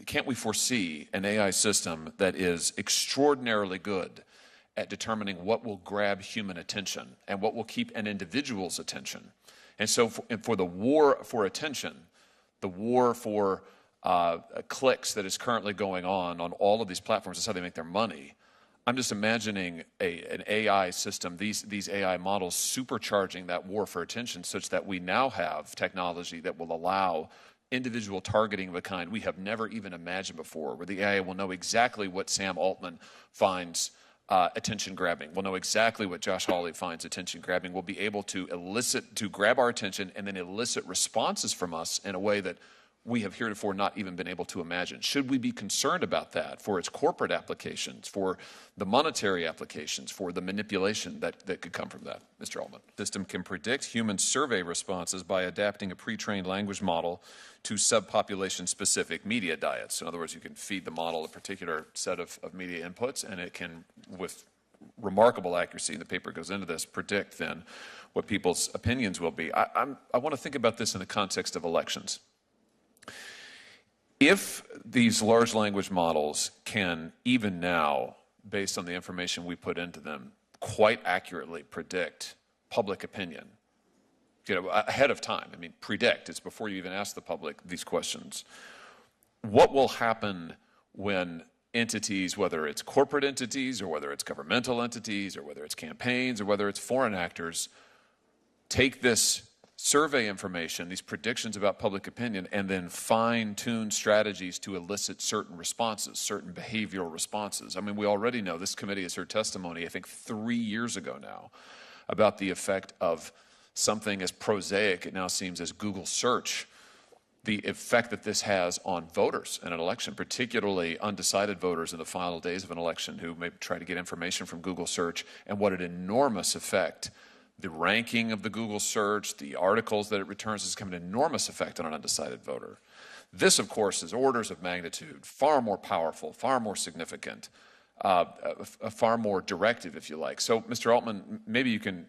can't we foresee an AI system that is extraordinarily good at determining what will grab human attention and what will keep an individual's attention? And so for the war for attention, the war for clicks that is currently going on all of these platforms, that's how they make their money. I'm just imagining an AI system, these AI models supercharging that war for attention such that we now have technology that will allow individual targeting of a kind we have never even imagined before, where the AI will know exactly what Sam Altman finds attention-grabbing. We'll know exactly what Josh Hawley finds attention-grabbing. We'll be able to grab our attention and then elicit responses from us in a way that we have heretofore not even been able to imagine. Should we be concerned about that for its corporate applications, for the monetary applications, for the manipulation that could come from that? Mr. Altman. The system can predict human survey responses by adapting a pre-trained language model to subpopulation-specific media diets. In other words, you can feed the model a particular set of media inputs, and it can, with remarkable accuracy, the paper goes into this, predict then what people's opinions will be. I want to think about this in the context of elections. If these large language models can, even now, based on the information we put into them, quite accurately predict public opinion, ahead of time, predict, it's before you even ask the public these questions, what will happen when entities, whether it's corporate entities or whether it's governmental entities or whether it's campaigns or whether it's foreign actors, take this survey information, these predictions about public opinion, and then fine-tune strategies to elicit certain responses, certain behavioral responses? We already know, this committee has heard testimony, I think 3 years ago now, about the effect of something as prosaic, it now seems, as Google search, the effect that this has on voters in an election, particularly undecided voters in the final days of an election who may try to get information from Google search, and what an enormous effect the ranking of the Google search, the articles that it returns, has come an enormous effect on an undecided voter. This, of course, is orders of magnitude, far more powerful, far more significant, far more directive, if you like. So, Mr. Altman, maybe you can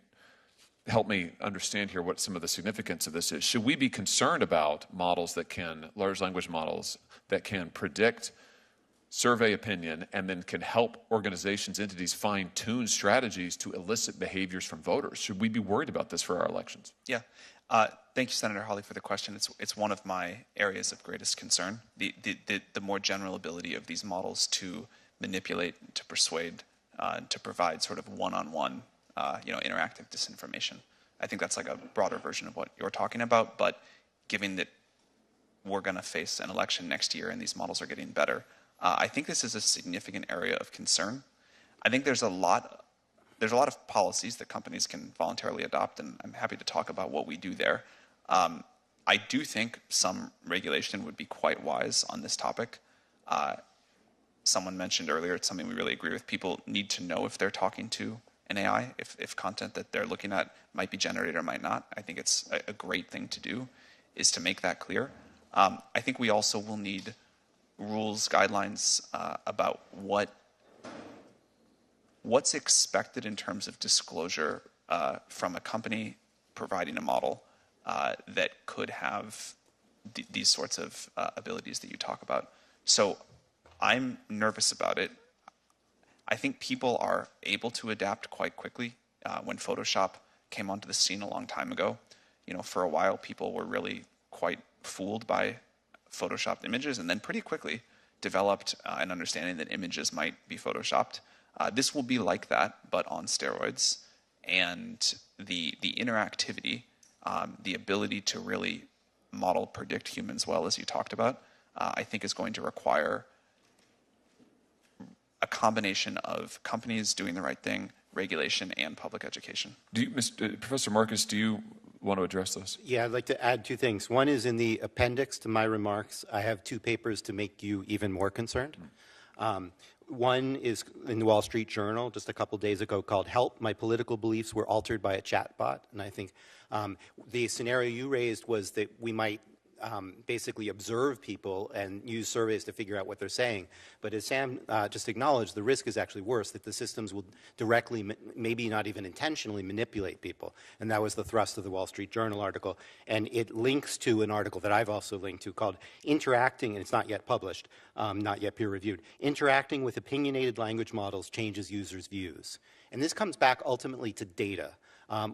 help me understand here what some of the significance of this is. Should we be concerned about models that can, large language models, that can predict survey opinion and then can help organizations, entities fine-tune strategies to elicit behaviors from voters? Should we be worried about this for our elections? Yeah. Thank you, Senator Hawley, for the question. It's one of my areas of greatest concern, the more general ability of these models to manipulate, to persuade, to provide sort of one-on-one interactive disinformation. I think that's like a broader version of what you're talking about, but given that we're going to face an election next year and these models are getting better, I think this is a significant area of concern. I think there's a lot of policies that companies can voluntarily adopt, and I'm happy to talk about what we do there. I do think some regulation would be quite wise on this topic. Someone mentioned earlier, it's something we really agree with. People need to know if they're talking to an AI, if content that they're looking at might be generated or might not. I think it's a great thing to do, is to make that clear. I think we also will need rules, guidelines about what's expected in terms of disclosure from a company providing a model that could have these sorts of abilities that you talk about. So I'm nervous about it. I think people are able to adapt quite quickly. When Photoshop came onto the scene a long time ago, for a while people were really quite fooled by Photoshopped images, and then pretty quickly developed an understanding that images might be Photoshopped. This will be like that, but on steroids. And the interactivity, the ability to really model, predict humans well, as you talked about, I think is going to require a combination of companies doing the right thing, regulation, and public education. Professor Marcus, do you want to address this? Yeah, I'd like to add two things. One is in the appendix to my remarks, I have two papers to make you even more concerned. One is in the Wall Street Journal just a couple days ago called "Help, My Political Beliefs Were Altered by a Chatbot." And I think the scenario you raised was that we might basically observe people and use surveys to figure out what they're saying. But as Sam just acknowledged, the risk is actually worse, that the systems will directly, maybe not even intentionally, manipulate people. And that was the thrust of the Wall Street Journal article. And it links to an article that I've also linked to called Interacting, and it's not yet published, not yet peer-reviewed, Interacting with Opinionated Language Models Changes Users' Views. And this comes back ultimately to data.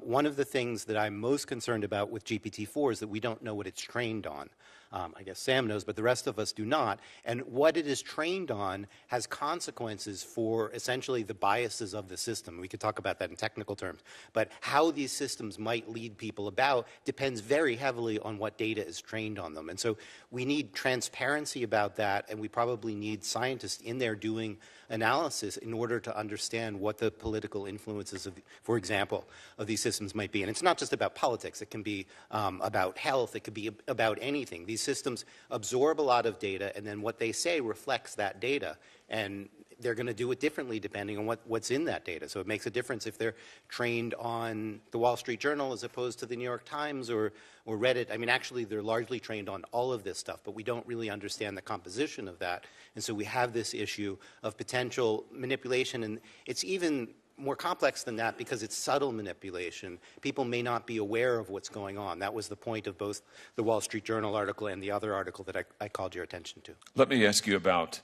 One of the things that I'm most concerned about with GPT-4 is that we don't know what it's trained on. I guess Sam knows, but the rest of us do not. And what it is trained on has consequences for essentially the biases of the system. We could talk about that in technical terms. But how these systems might lead people about depends very heavily on what data is trained on them. And so we need transparency about that, and we probably need scientists in there doing analysis in order to understand what the political influences, of, for example, of these systems might be. And it's not just about politics. It can be about health. It could be about anything. These systems absorb a lot of data, and then what they say reflects that data. And they're going to do it differently depending on what's in that data. So it makes a difference if they're trained on the Wall Street Journal as opposed to the New York Times or Reddit. I mean, actually, they're largely trained on all of this stuff, but we don't really understand the composition of that. And so we have this issue of potential manipulation, and it's even more complex than that because it's subtle manipulation. People may not be aware of what's going on. That was the point of both the Wall Street Journal article and the other article that I called your attention to. Let me ask you about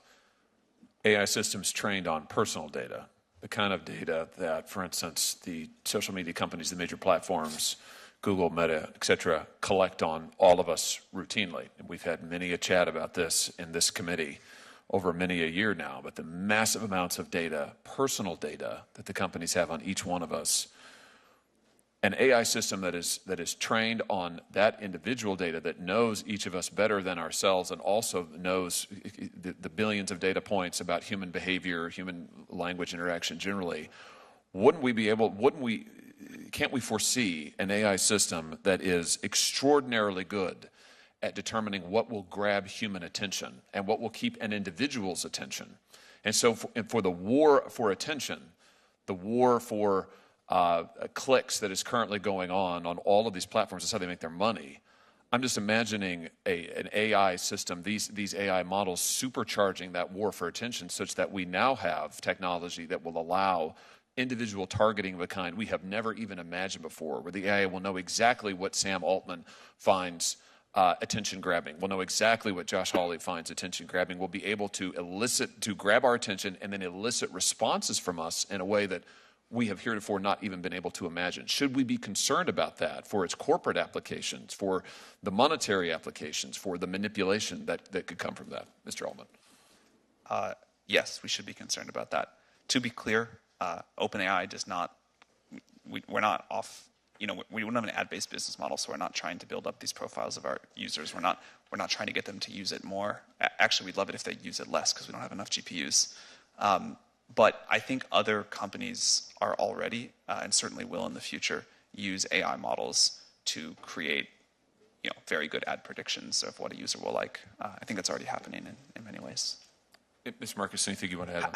AI systems trained on personal data, the kind of data that, for instance, the social media companies, the major platforms, Google, Meta, et cetera, collect on all of us routinely. And we've had many a chat about this in this committee over many a year now, but the massive amounts of data, personal data, that the companies have on each one of us. An AI system that is trained on that individual data, that knows each of us better than ourselves, and also knows the billions of data points about human behavior, human language interaction generally. Can't we foresee an AI system that is extraordinarily good at determining what will grab human attention and what will keep an individual's attention? And so for the war for attention, the war for clicks that is currently going on all of these platforms, that's how they make their money. I'm just imagining an AI system, these AI models supercharging that war for attention, such that we now have technology that will allow individual targeting of a kind we have never even imagined before, where the AI will know exactly what Sam Altman finds attention grabbing. We'll know exactly what Josh Hawley finds attention grabbing. We'll be able to grab our attention and then elicit responses from us in a way that we have heretofore not even been able to imagine. Should we be concerned about that for its corporate applications, for the monetary applications, for the manipulation that could come from that? Mr. Altman. Yes, we should be concerned about that. To be clear, OpenAI does not, we're not off, we don't have an ad-based business model, so we're not trying to build up these profiles of our users. We're not trying to get them to use it more. Actually, we'd love it if they use it less because we don't have enough GPUs. But I think other companies are already, and certainly will in the future, use AI models to create very good ad predictions of what a user will like. I think that's already happening in many ways. Ms. Marcus, anything you want to add?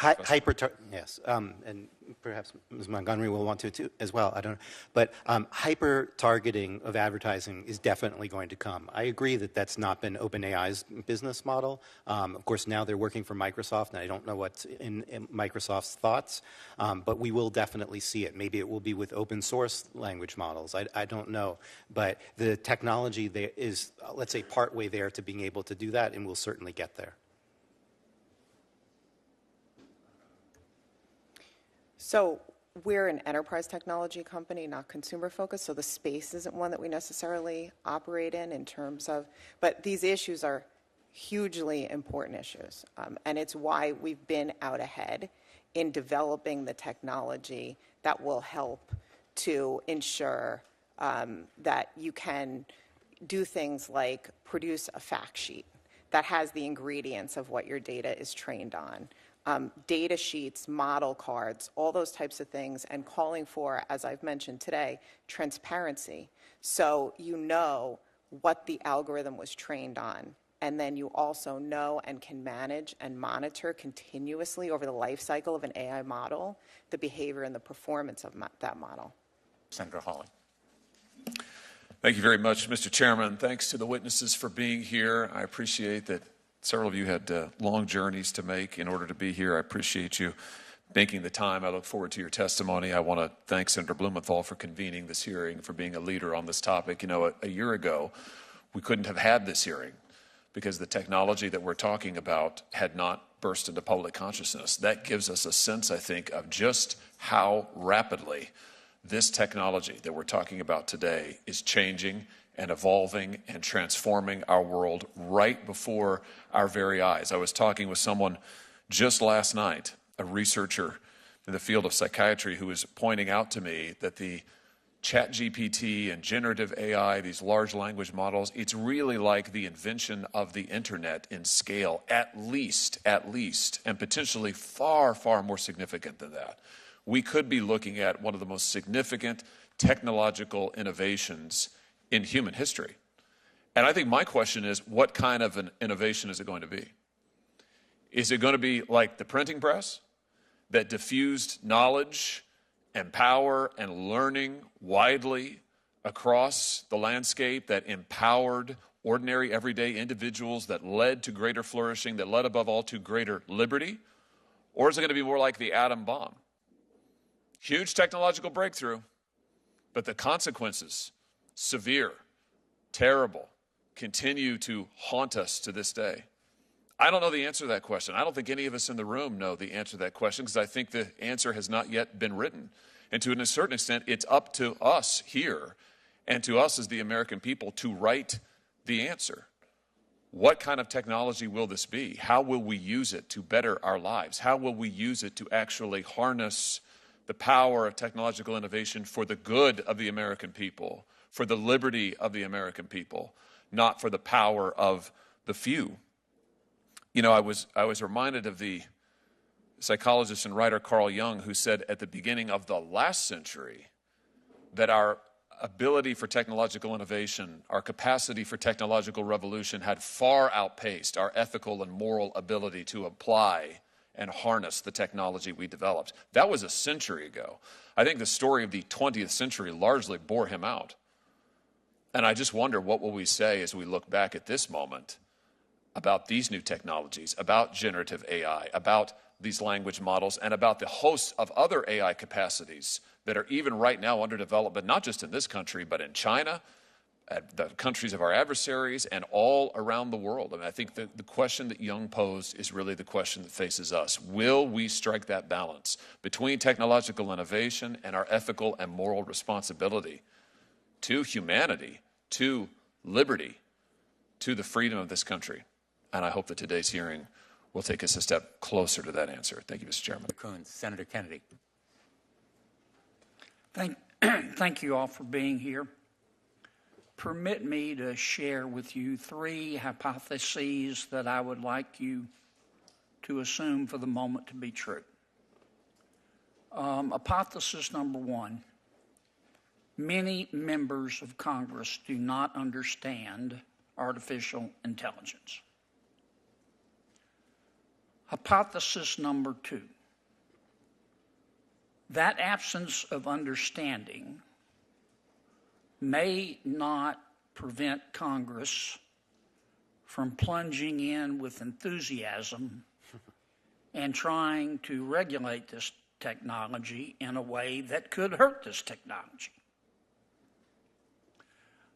Yes, and perhaps Ms. Montgomery will want to too, as well. I don't know, but hyper-targeting of advertising is definitely going to come. I agree that that's not been OpenAI's business model. Of course, now they're working for Microsoft, and I don't know what's in Microsoft's thoughts, but we will definitely see it. Maybe it will be with open source language models. I don't know, but the technology there is, let's say, partway there to being able to do that, and we'll certainly get there. So we're an enterprise technology company, not consumer focused, so the space isn't one that we necessarily operate in terms of, but these issues are hugely important issues. And it's why we've been out ahead in developing the technology that will help to ensure that you can do things like produce a fact sheet that has the ingredients of what your data is trained on. Data sheets, model cards, all those types of things, and calling for, as I've mentioned today, transparency. So you know what the algorithm was trained on, and then you also know and can manage and monitor continuously over the life cycle of an AI model, the behavior and the performance of that model. Senator Hawley. Thank you very much, Mr. Chairman. Thanks to the witnesses for being here. I appreciate that several of you had long journeys to make in order to be here. I appreciate you making the time. I look forward to your testimony. I want to thank Senator Blumenthal for convening this hearing, for being a leader on this topic. You know, a year ago, we couldn't have had this hearing because the technology that we're talking about had not burst into public consciousness. That gives us a sense, I think, of just how rapidly this technology that we're talking about today is changing and evolving and transforming our world right before our very eyes. I was talking with someone just last night, a researcher in the field of psychiatry, who was pointing out to me that the ChatGPT and generative AI, these large language models, it's really like the invention of the internet in scale, at least, and potentially far, far more significant than that. We could be looking at one of the most significant technological innovations in human history. And I think my question is, what kind of an innovation is it going to be? Is it going to be like the printing press that diffused knowledge and power and learning widely across the landscape, that empowered ordinary, everyday individuals, that led to greater flourishing, that led above all to greater liberty? Or is it going to be more like the atom bomb? Huge technological breakthrough, but the consequences, severe, terrible, continue to haunt us to this day. I don't know the answer to that question. I don't think any of us in the room know the answer to that question, because I think the answer has not yet been written. And to a certain extent, it's up to us here and to us as the American people to write the answer. What kind of technology will this be? How will we use it to better our lives? How will we use it to actually harness the power of technological innovation for the good of the American people, for the liberty of the American people, not for the power of the few? You know, I was reminded of the psychologist and writer Carl Jung, who said at the beginning of the last century that our ability for technological innovation, our capacity for technological revolution had far outpaced our ethical and moral ability to apply and harness the technology we developed. That was a century ago. I think the story of the 20th century largely bore him out. And I just wonder, what will we say as we look back at this moment about these new technologies, about generative AI, about these language models, and about the host of other AI capacities that are even right now under development, not just in this country, but in China, at the countries of our adversaries, and all around the world. I mean, I think the question that Jung posed is really the question that faces us. Will we strike that balance between technological innovation and our ethical and moral responsibility to humanity, to liberty, to the freedom of this country? And I hope that today's hearing will take us a step closer to that answer. Thank you, Mr. Chairman. Senator Kennedy. Thank you all for being here. Permit me to share with you 3 hypotheses that I would like you to assume for the moment to be true. Hypothesis number 1, many members of Congress do not understand artificial intelligence. Hypothesis number 2, that absence of understanding may not prevent Congress from plunging in with enthusiasm and trying to regulate this technology in a way that could hurt this technology.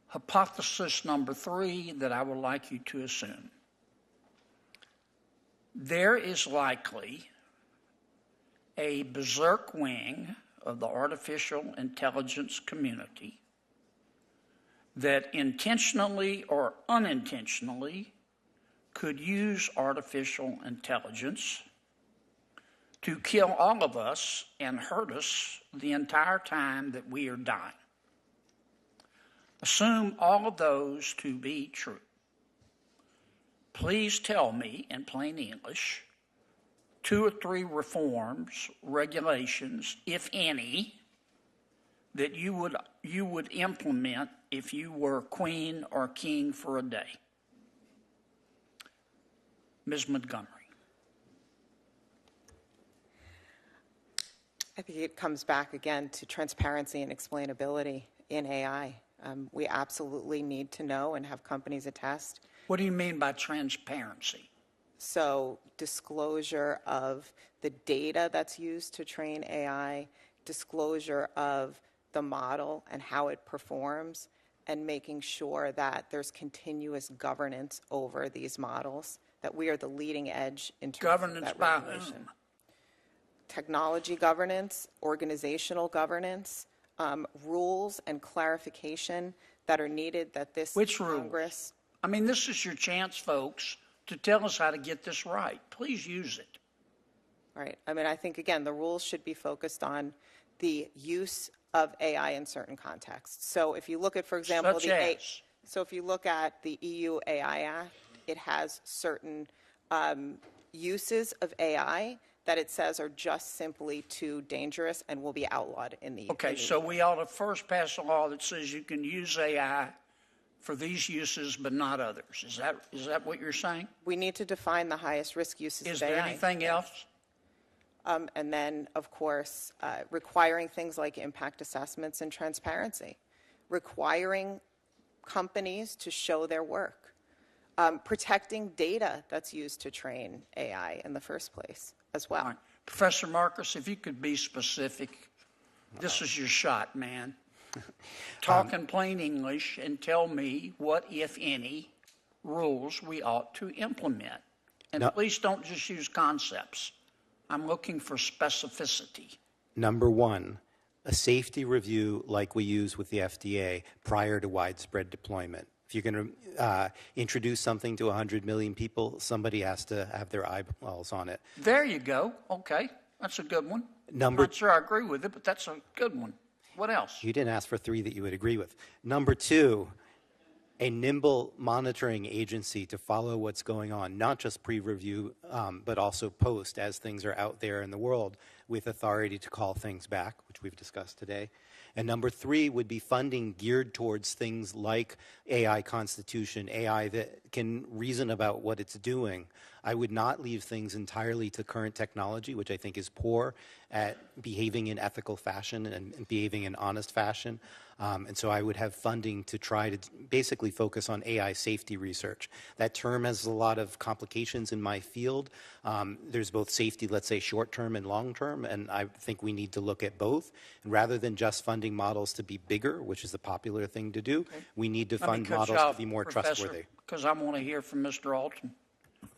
Hypothesis number 3 that I would like you to assume: there is likely a berserk wing of the artificial intelligence community that intentionally or unintentionally could use artificial intelligence to kill all of us and hurt us the entire time that we are dying. Assume all of those to be true. Please tell me in plain English 2 or 3 reforms, regulations, if any, that you would implement if you were queen or king for a day. Ms. Montgomery. I think it comes back again to transparency and explainability in AI. We absolutely need to know and have companies attest. What do you mean by transparency? So disclosure of the data that's used to train AI, disclosure of the model and how it performs, and making sure that there's continuous governance over these models, that we are the leading edge in terms Governance of that by regulation. whom? Technology governance, organizational governance, rules and clarification that are needed that this Which rules? Congress. I mean, this is your chance, folks, to tell us how to get this right. Please use it. Right. I mean, I think, again, the rules should be focused on the use of AI in certain contexts. So if you look at, for example, Such as? so if you look at the EU AI Act, it has certain uses of AI that it says are just simply too dangerous and will be outlawed in the Okay, in the so we ought to first pass a law that says you can use AI for these uses but not others. Is that what you're saying? We need to define the highest risk uses Is of AI. there anything else? And then, of course, requiring things like impact assessments and transparency, requiring companies to show their work, protecting data that's used to train AI in the first place as well. All right. Professor Marcus, if you could be specific, this is your shot, man. Talk in plain English and tell me what, if any, rules we ought to implement. And please don't just use concepts. I'm looking for specificity. Number one, a safety review like we use with the FDA prior to widespread deployment. If you're going to introduce something to 100 million people, somebody has to have their eyeballs on it. There you go. Okay, that's a good one. Number- Not sure I agree with it, but that's a good one. What else? You didn't ask for 3 that you would agree with. Number two, a nimble monitoring agency to follow what's going on, not just pre-review, but also post as things are out there in the world with authority to call things back, which we've discussed today. And number 3 would be funding geared towards things like AI constitution, AI that can reason about what it's doing. I would not leave things entirely to current technology, which I think is poor at behaving in ethical fashion and behaving in honest fashion. And so I would have funding to try to basically focus on AI safety research. That term has a lot of complications in my field. There's both safety, let's say, short-term and long-term, and I think we need to look at both. And rather than just funding models to be bigger, which is the popular thing to do, we need to fund models to be more trustworthy. Because I want to hear from Mr. Altman.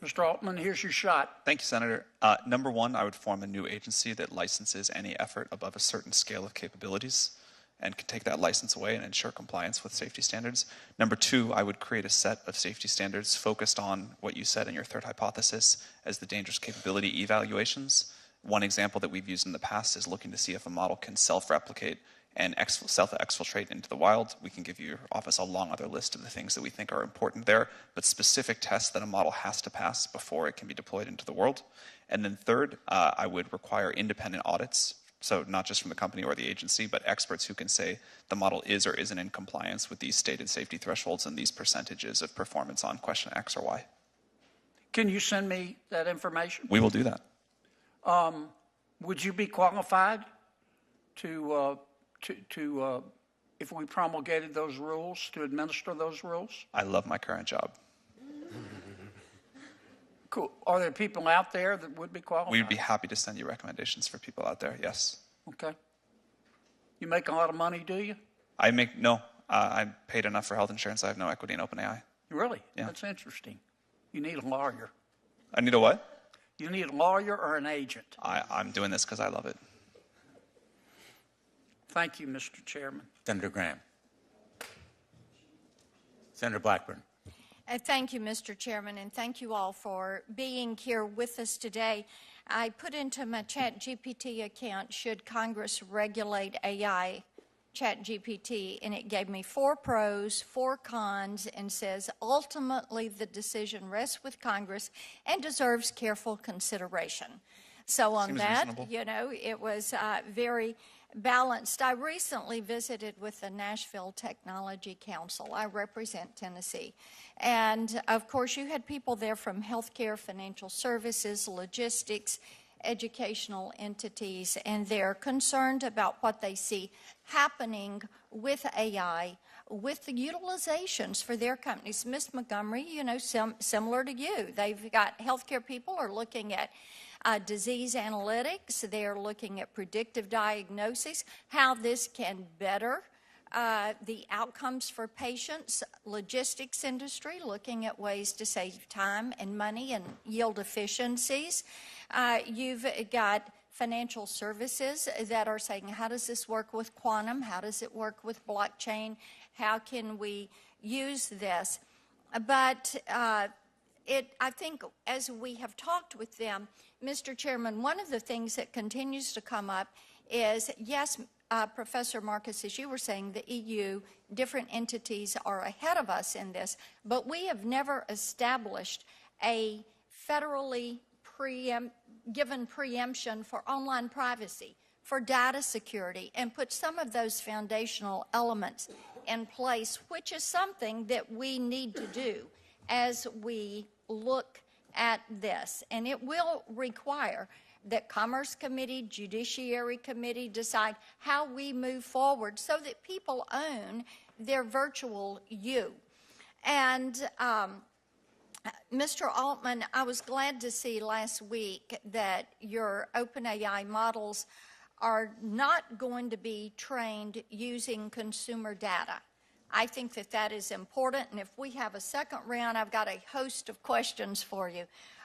Mr. Altman, here's your shot. Thank you, Senator. Number one, I would form a new agency that licenses any effort above a certain scale of capabilities and can take that license away and ensure compliance with safety standards. Number two, I would create a set of safety standards focused on what you said in your third hypothesis as the dangerous capability evaluations. One example that we've used in the past is looking to see if a model can self-replicate and self-exfiltrate into the wild. We can give your office a long other list of the things that we think are important there, but specific tests that a model has to pass before it can be deployed into the world. And then third, I would require independent audits, so not just from the company or the agency, but experts who can say the model is or isn't in compliance with these stated safety thresholds and these percentages of performance on question X or Y. Can you send me that information? We will do that. Would you be qualified to if we promulgated those rules, to administer those rules? I love my current job. Cool. Are there people out there that would be qualified? We'd be happy to send you recommendations for people out there, yes. Okay. You make a lot of money, do you? No. I'm paid enough for health insurance. I have no equity in OpenAI. Really? Yeah. That's interesting. You need a lawyer. I need a what? You need a lawyer or an agent. I'm doing this because I love it. Thank you, Mr. Chairman. Senator Graham. Senator Blackburn. Thank you, Mr. Chairman, and thank you all for being here with us today. I put into my ChatGPT account, should Congress regulate AI ChatGPT, and it gave me 4 pros, 4 cons, and says ultimately the decision rests with Congress and deserves careful consideration. So on Seems that, reasonable. it was very balanced. I recently visited with the Nashville Technology Council. I represent Tennessee. And of course, you had people there from healthcare, financial services, logistics, educational entities, and they're concerned about what they see happening with AI with the utilizations for their companies. Ms. Montgomery, similar to you, they've got healthcare people are looking at disease analytics, they're looking at predictive diagnosis, how this can better the outcomes for patients. Logistics industry looking at ways to save time and money and yield efficiencies. You've got financial services that are saying, how does this work with quantum? How does it work with blockchain? How can we use this? But I think as we have talked with them, Mr. Chairman, one of the things that continues to come up is, yes, Professor Marcus, as you were saying, the EU, different entities are ahead of us in this, but we have never established a federally given preemption for online privacy, for data security, and put some of those foundational elements in place, which is something that we need to do as we look at this. And it will require that Commerce Committee, Judiciary Committee decide how we move forward so that people own their virtual you. And Mr. Altman, I was glad to see last week that your OpenAI models are not going to be trained using consumer data. I think that that is important, and if we have a second round, I've got a host of questions for you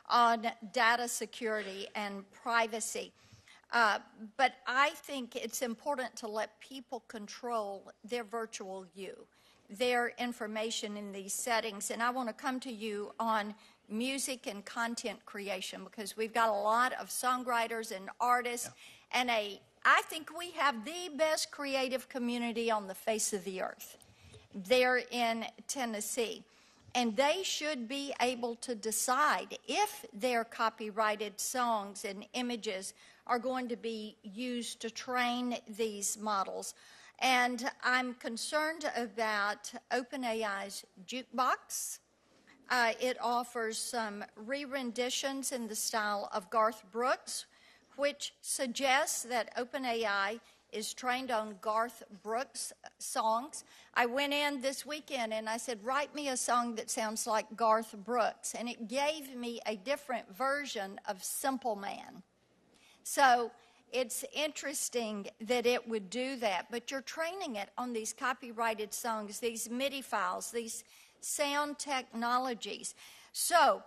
on data security and privacy. But I think it's important to let people control their virtual you, their information in these settings. And I want to come to you on music and content creation, because we've got a lot of songwriters and artists, and I think we have the best creative community on the face of the earth there in Tennessee. And they should be able to decide if their copyrighted songs and images are going to be used to train these models. And I'm concerned about OpenAI's jukebox. It offers some re-renditions in the style of Garth Brooks, which suggests that OpenAI is trained on Garth Brooks songs. I went in this weekend and I said, write me a song that sounds like Garth Brooks. And it gave me a different version of Simple Man. So it's interesting that it would do that. But you're training it on these copyrighted songs, these MIDI files, these sound technologies. So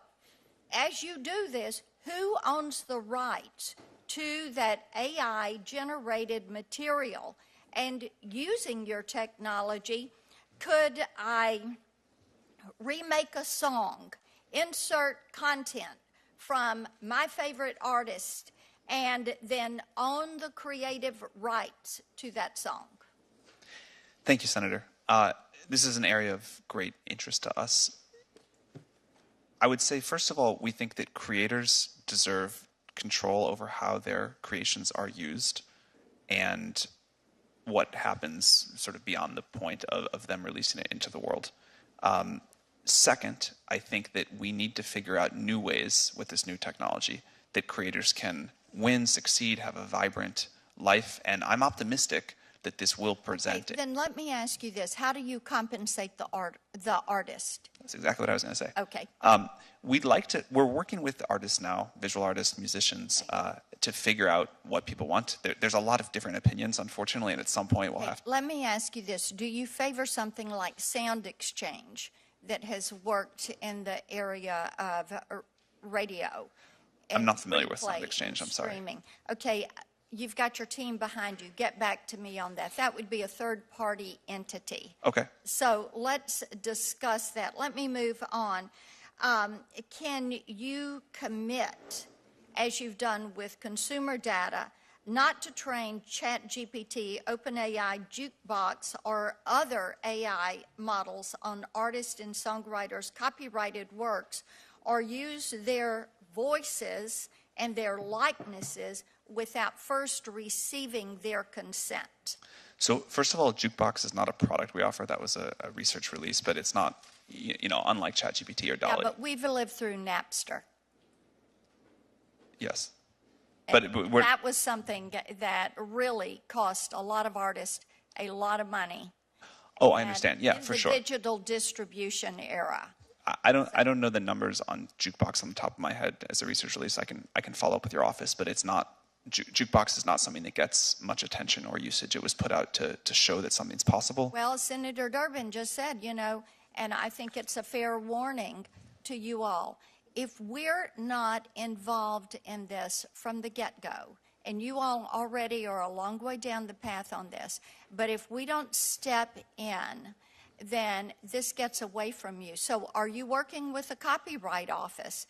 as you do this, who owns the rights to that AI-generated material? And using your technology, could I remake a song, insert content from my favorite artist, and then own the creative rights to that song? Thank you, Senator. This is an area of great interest to us. I would say, first of all, we think that creators deserve control over how their creations are used and what happens sort of beyond the point of them releasing it into the world. Second, I think that we need to figure out new ways with this new technology that creators can win, succeed, have a vibrant life, and I'm optimistic that this will present it. Then let me ask you this. How do you compensate the artist? That's exactly what I was going to say. Okay. We're working with artists now, visual artists, musicians, to figure out what people want. There's a lot of different opinions, unfortunately, and at some point we'll have to. Let me ask you this. Do you favor something like Sound Exchange that has worked in the area of radio? I'm not familiar with Sound Exchange, I'm sorry. Streaming. Okay. You've got your team behind you. Get back to me on that. That would be a third-party entity. Okay. So let's discuss that. Let me move on. Can you commit, as you've done with consumer data, not to train ChatGPT, OpenAI, Jukebox, or other AI models on artists and songwriters' copyrighted works, or use their voices and their likenesses without first receiving their consent? So first of all, Jukebox is not a product we offer. That was a research release, but it's not, unlike ChatGPT or DALL-E. Yeah, but we've lived through Napster. Yes. That was something that really cost a lot of artists a lot of money. Oh, I understand. Yeah, for sure. In the digital distribution era. I don't know the numbers on Jukebox on the top of my head as a research release. I can follow up with your office, but it's not. Jukebox is not something that gets much attention or usage. It was put out to show that something's possible. Well, Senator Durbin just said, and I think it's a fair warning to you all. If we're not involved in this from the get-go, and you all already are a long way down the path on this, but if we don't step in, then this gets away from you. So are you working with the Copyright Office?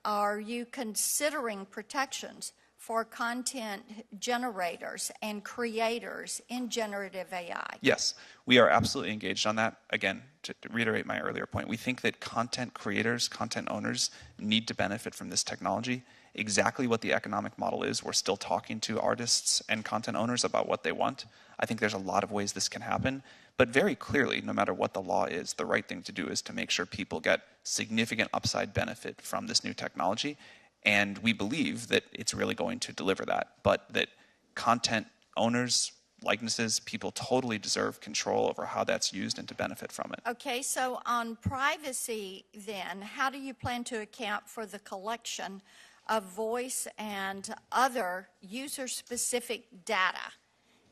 Are you considering protections for content generators and creators in generative AI? Yes, we are absolutely engaged on that. Again, to reiterate my earlier point, we think that content creators, content owners need to benefit from this technology. Exactly what the economic model is, we're still talking to artists and content owners about what they want. I think there's a lot of ways this can happen, but very clearly, no matter what the law is, the right thing to do is to make sure people get significant upside benefit from this new technology. And we believe that it's really going to deliver that, but that content owners, likenesses, people totally deserve control over how that's used and to benefit from it. Okay, so on privacy then, how do you plan to account for the collection of voice and other user-specific data,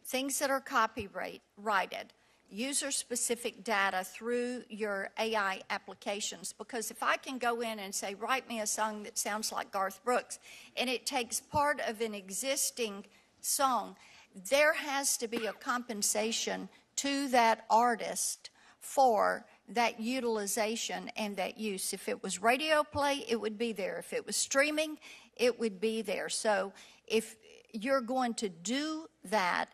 things that are copyrighted, user-specific data through your AI applications? Because if I can go in and say, write me a song that sounds like Garth Brooks, and it takes part of an existing song, there has to be a compensation to that artist for that utilization and that use. If it was radio play, it would be there. If it was streaming, it would be there. So if you're going to do that,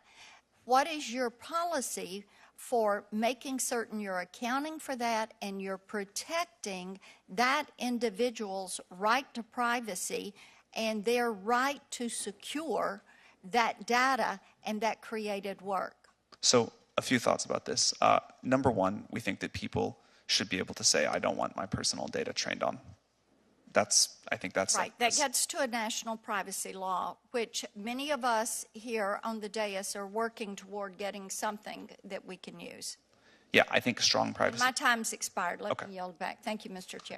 what is your policy for making certain you're accounting for that and you're protecting that individual's right to privacy and their right to secure that data and that created work? So a few thoughts about this. Number one, we think that people should be able to say, I don't want my personal data trained on. I think that's right. That gets to a national privacy law, which many of us here on the dais are working toward getting something that we can use. Yeah, I think strong privacy. My time's expired. Let me yield back. Thank you, Mr. Chair.